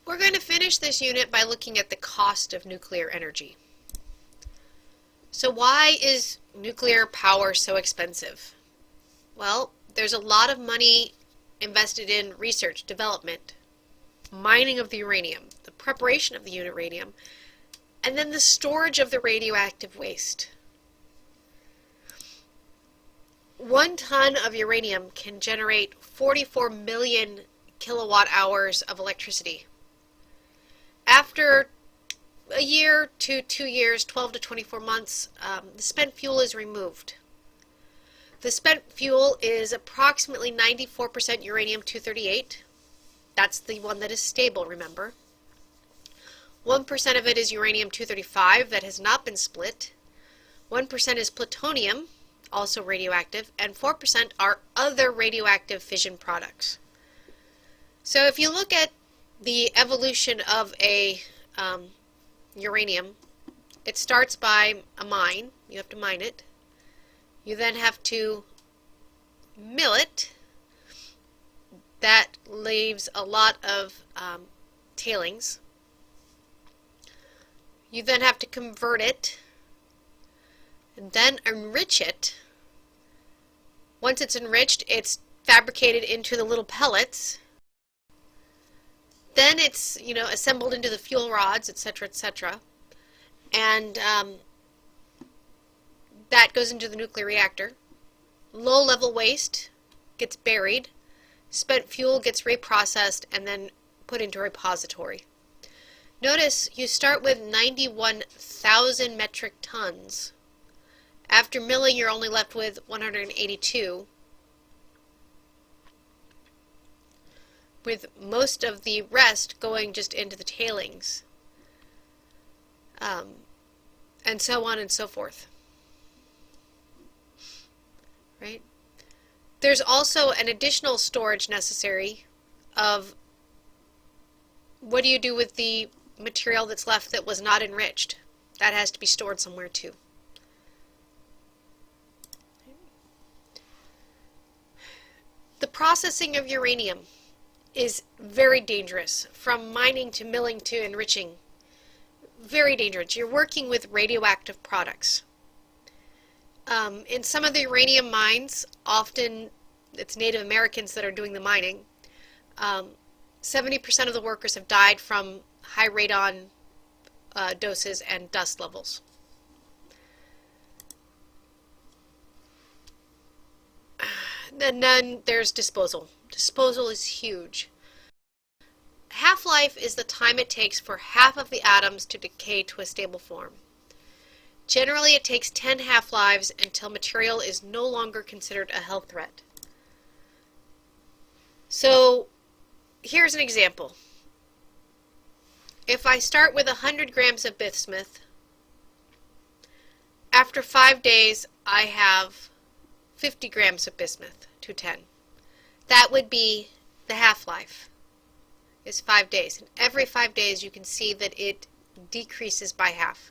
We're going to finish this unit by looking at the cost of nuclear energy. So why is nuclear power so expensive? Well, there's a lot of money invested in research, development, mining of the uranium, the preparation of the uranium, and then the storage of the radioactive waste. 1 ton of uranium can generate 44 million kilowatt hours of electricity. After a year to 2 years, 12 to 24 months, the spent fuel is removed. The spent fuel is approximately 94% uranium-238. That's the one that is stable, remember. 1% of it is uranium-235 that has not been split. 1% is plutonium, also radioactive, and 4% are other radioactive fission products. So if you look at the evolution of a uranium, it starts by a mine. You have to mine it. You then have to mill it. That leaves a lot of tailings. You then have to convert it and then enrich it. Once it's enriched, it's fabricated into the little pellets. Then it's, assembled into the fuel rods, etc., etc. And that goes into the nuclear reactor. Low-level waste gets buried. Spent fuel gets reprocessed and then put into a repository. Notice you start with 91,000 metric tons. After milling, you're only left with 182, with most of the rest going just into the tailings, and so on and so forth. Right? There's also an additional storage necessary of what do you do with the material that's left that was not enriched. That has to be stored somewhere too. The processing of uranium is very dangerous, from mining to milling to enriching. Very dangerous. You're working with radioactive products. In some of the uranium mines, often it's Native Americans that are doing the mining. 70% of the workers have died from high radon doses and dust levels. And then there's disposal. Disposal is huge. Half-life is the time it takes for half of the atoms to decay to a stable form. Generally, it takes 10 half-lives until material is no longer considered a health threat. So, here's an example. If I start with 100 grams of bismuth, after 5 days I have 50 grams of bismuth, 210. That would be the half-life, is 5 days. And every 5 days you can see that it decreases by half.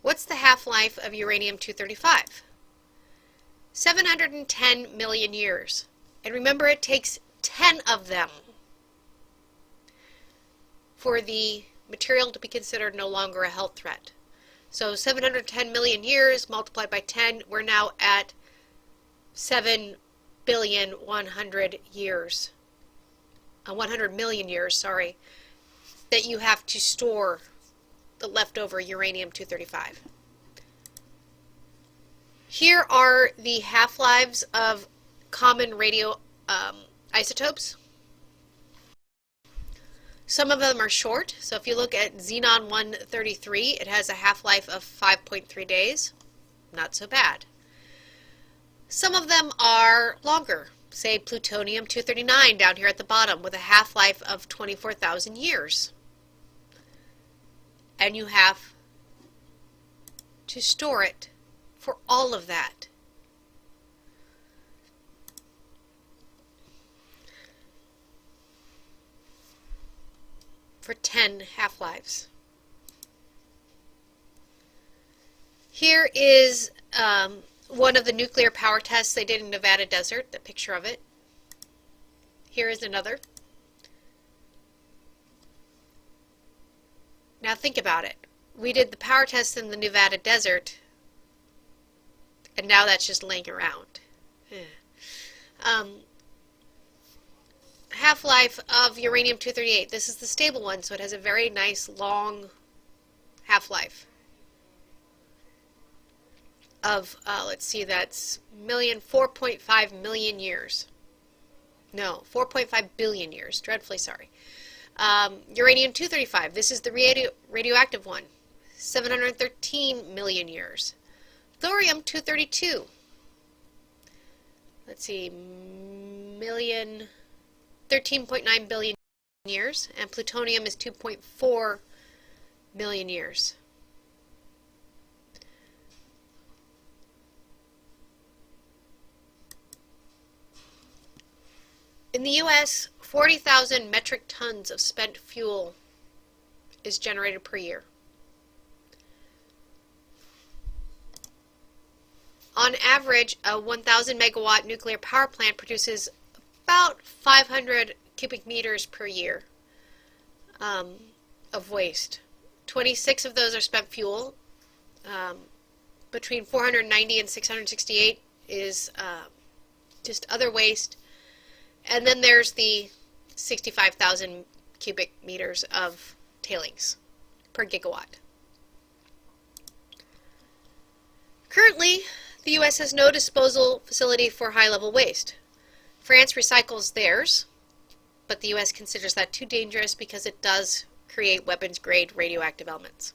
What's the half-life of uranium-235? 710 million years. And remember, it takes 10 of them for the material to be considered no longer a health threat. So 710 million years multiplied by 10, we're now at 7,100,000,000 years. 100 million years, sorry, that you have to store the leftover uranium-235. Here are the half-lives of common radio isotopes. Some of them are short, so if you look at xenon-133, it has a half-life of 5.3 days. Not so bad. Some of them are longer, say plutonium-239 down here at the bottom with a half-life of 24,000 years. And you have to store it for all of that. For 10 half-lives. Here is one of the nuclear power tests they did in Nevada desert, the picture of it. Here is another. Now think about it. We did the power test in the Nevada desert, and now that's just laying around. Half-life of uranium-238. This is the stable one, so it has a very nice long half-life of, let's see, that's 4.5 million years. No, 4.5 billion years. Dreadfully sorry. Uranium-235. This is the radioactive one. 713 million years. Thorium-232. Let's see, 13.9 billion years, and plutonium is 2.4 million years. In the U.S., 40,000 metric tons of spent fuel is generated per year. On average, a 1,000 megawatt nuclear power plant produces about 500 cubic meters per year of waste. 26 of those are spent fuel. Between 490 and 668 is just other waste. And then there's the 65,000 cubic meters of tailings per gigawatt. Currently, the U.S. has no disposal facility for high-level waste. France recycles theirs, but the U.S. considers that too dangerous because it does create weapons-grade radioactive elements.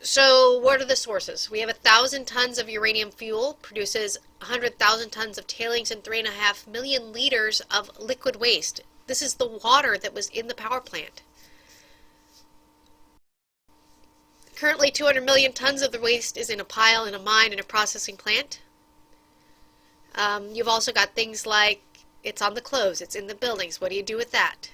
So what are the sources? We have 1,000 tons of uranium fuel, produces 100,000 tons of tailings and 3.5 million liters of liquid waste. This is the water that was in the power plant. Currently, 200 million tons of the waste is in a pile, in a mine, in a processing plant. You've also got things like it's on the clothes, it's in the buildings. What do you do with that?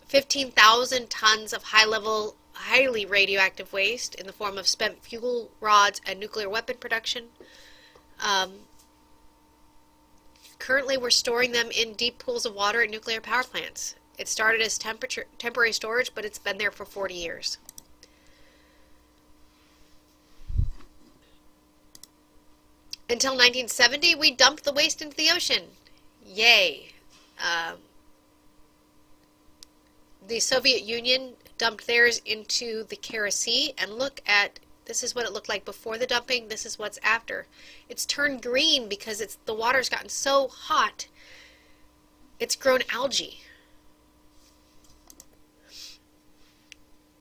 15,000 tons of highly radioactive waste in the form of spent fuel rods and nuclear weapon production. Currently, we're storing them in deep pools of water at nuclear power plants. It started as temporary storage, but it's been there for 40 years. Until 1970, we dumped the waste into the ocean. Yay. The Soviet Union dumped theirs into the Kara Sea, and look at, this is what it looked like before the dumping, this is what's after. It's turned green because the water's gotten so hot, it's grown algae.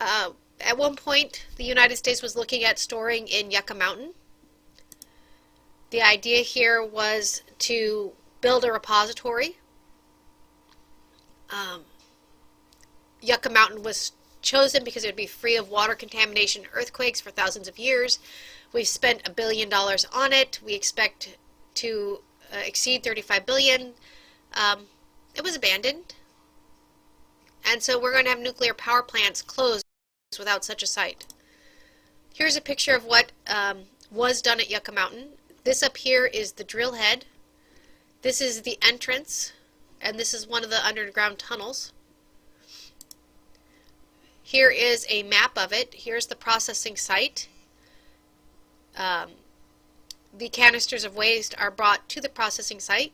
At one point, the United States was looking at storing in Yucca Mountain. The idea here was to build a repository. Yucca Mountain was chosen because it would be free of water contamination and earthquakes for thousands of years. We've spent $1 billion on it. We expect to exceed $35 billion. It was abandoned. And so we're going to have nuclear power plants closed without such a site. Here's a picture of what was done at Yucca Mountain. This up here is the drill head. This is the entrance, and this is one of the underground tunnels. Here is a map of it. Here's the processing site. The canisters of waste are brought to the processing site.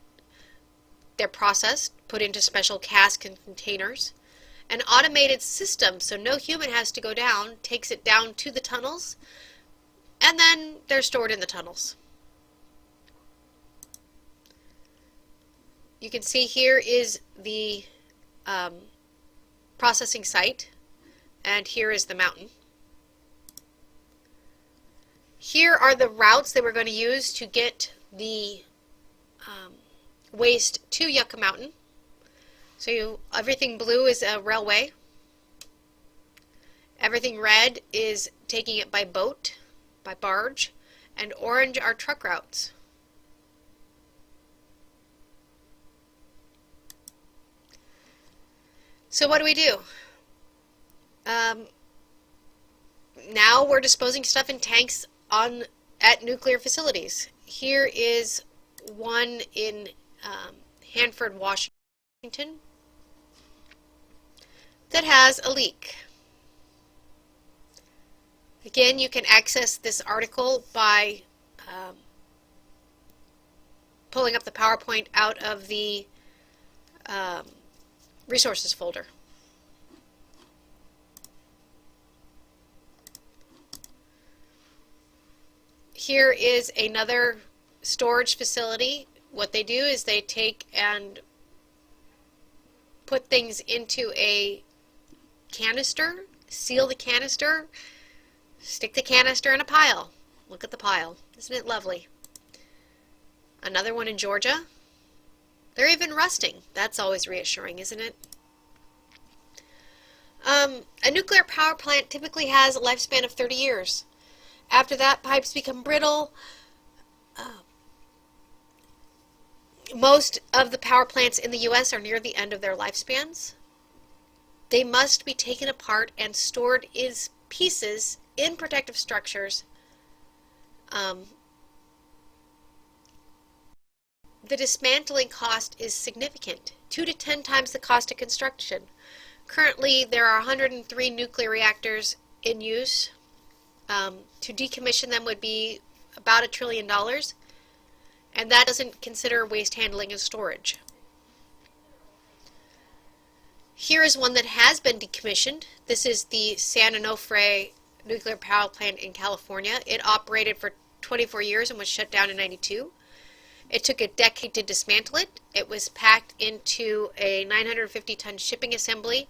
They're processed, put into special cask and containers. An automated system, so no human has to go down, takes it down to the tunnels, and then they're stored in the tunnels. You can see here is the processing site, and here is the mountain. Here are the routes that we're going to use to get the waste to Yucca Mountain. So everything blue is a railway. Everything red is taking it by boat, by barge, and orange are truck routes. So what do? now we're disposing stuff in tanks at nuclear facilities. Here is one in Hanford, Washington, that has a leak. Again, you can access this article by pulling up the PowerPoint out of the resources folder. Here is another storage facility. What they do is they take and put things into a canister, seal the canister, stick the canister in a pile. Look at the pile. Isn't it lovely? Another one in Georgia. They're even rusting. That's always reassuring, isn't it? A nuclear power plant typically has a lifespan of 30 years. After that, pipes become brittle. Most of the power plants in the U.S. are near the end of their lifespans. They must be taken apart and stored in pieces in protective structures. The dismantling cost is significant, 2 to 10 times the cost of construction. Currently, there are 103 nuclear reactors in use. To decommission them would be about $1 trillion, and that doesn't consider waste handling and storage. Here is one that has been decommissioned. This is the San Onofre nuclear power plant in California. It operated for 24 years and was shut down in '92. It took a decade to dismantle it. It was packed into a 950-ton shipping assembly,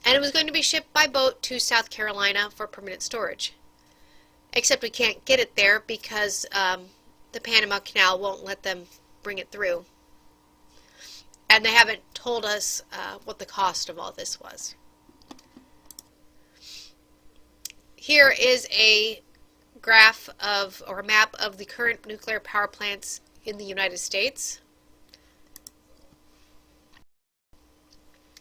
and it was going to be shipped by boat to South Carolina for permanent storage. Except we can't get it there because the Panama Canal won't let them bring it through. And they haven't told us what the cost of all this was. Here is a graph of, or a map of the current nuclear power plants in the United States.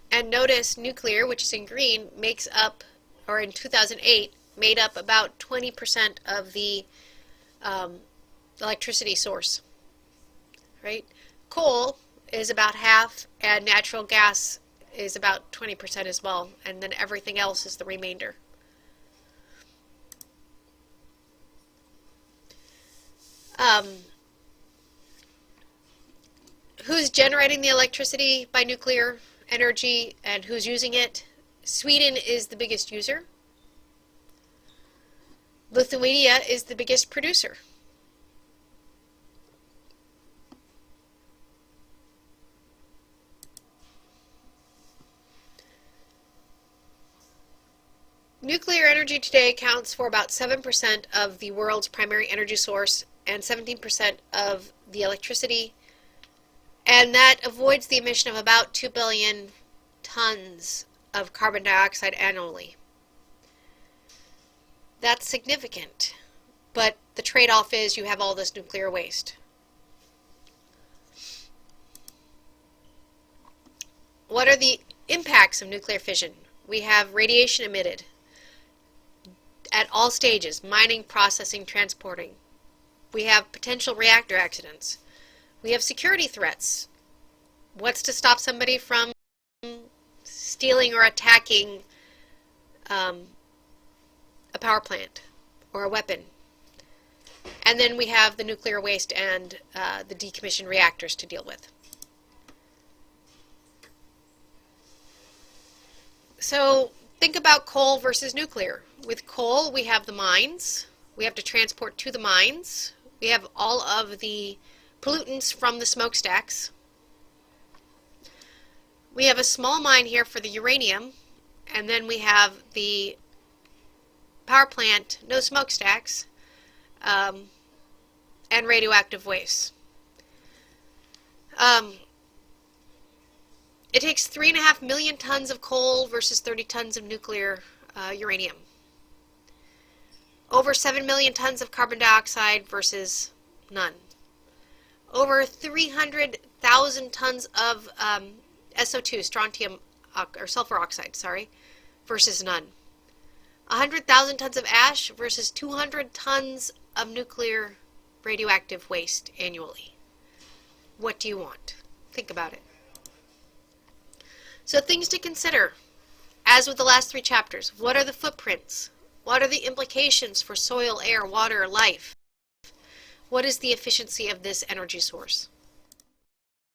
And notice nuclear, which is in green, makes up, or in 2008, made up about 20% of the electricity source, right? Coal is about half, and natural gas is about 20% as well, and then everything else is the remainder. Who's generating the electricity by nuclear energy and who's using it? Sweden is the biggest user. Lithuania is the biggest producer. Nuclear energy today accounts for about 7% of the world's primary energy source and 17% of the electricity, and that avoids the emission of about 2 billion tons of carbon dioxide annually. That's significant, but the trade-off is you have all this nuclear waste. What are the impacts of nuclear fission? We have radiation emitted at all stages: mining, processing, transporting. We have potential reactor accidents. We have security threats. What's to stop somebody from stealing or attacking a power plant or a weapon? And then we have the nuclear waste and the decommissioned reactors to deal with. So think about coal versus nuclear. With coal, we have the mines. We have to transport to the mines. We have all of the pollutants from the smokestacks. We have a small mine here for the uranium, and then we have the power plant, no smokestacks, and radioactive waste. It takes 3.5 million tons of coal versus 30 tons of nuclear uranium. Over 7 million tons of carbon dioxide versus none. Over 300,000 tons of SO2, strontium or sulfur oxide, sorry, versus none. 100,000 tons of ash versus 200 tons of nuclear radioactive waste annually. What do you want? Think about it. So things to consider. As with the last 3 chapters, what are the footprints? What are the implications for soil, air, water, life? What is the efficiency of this energy source?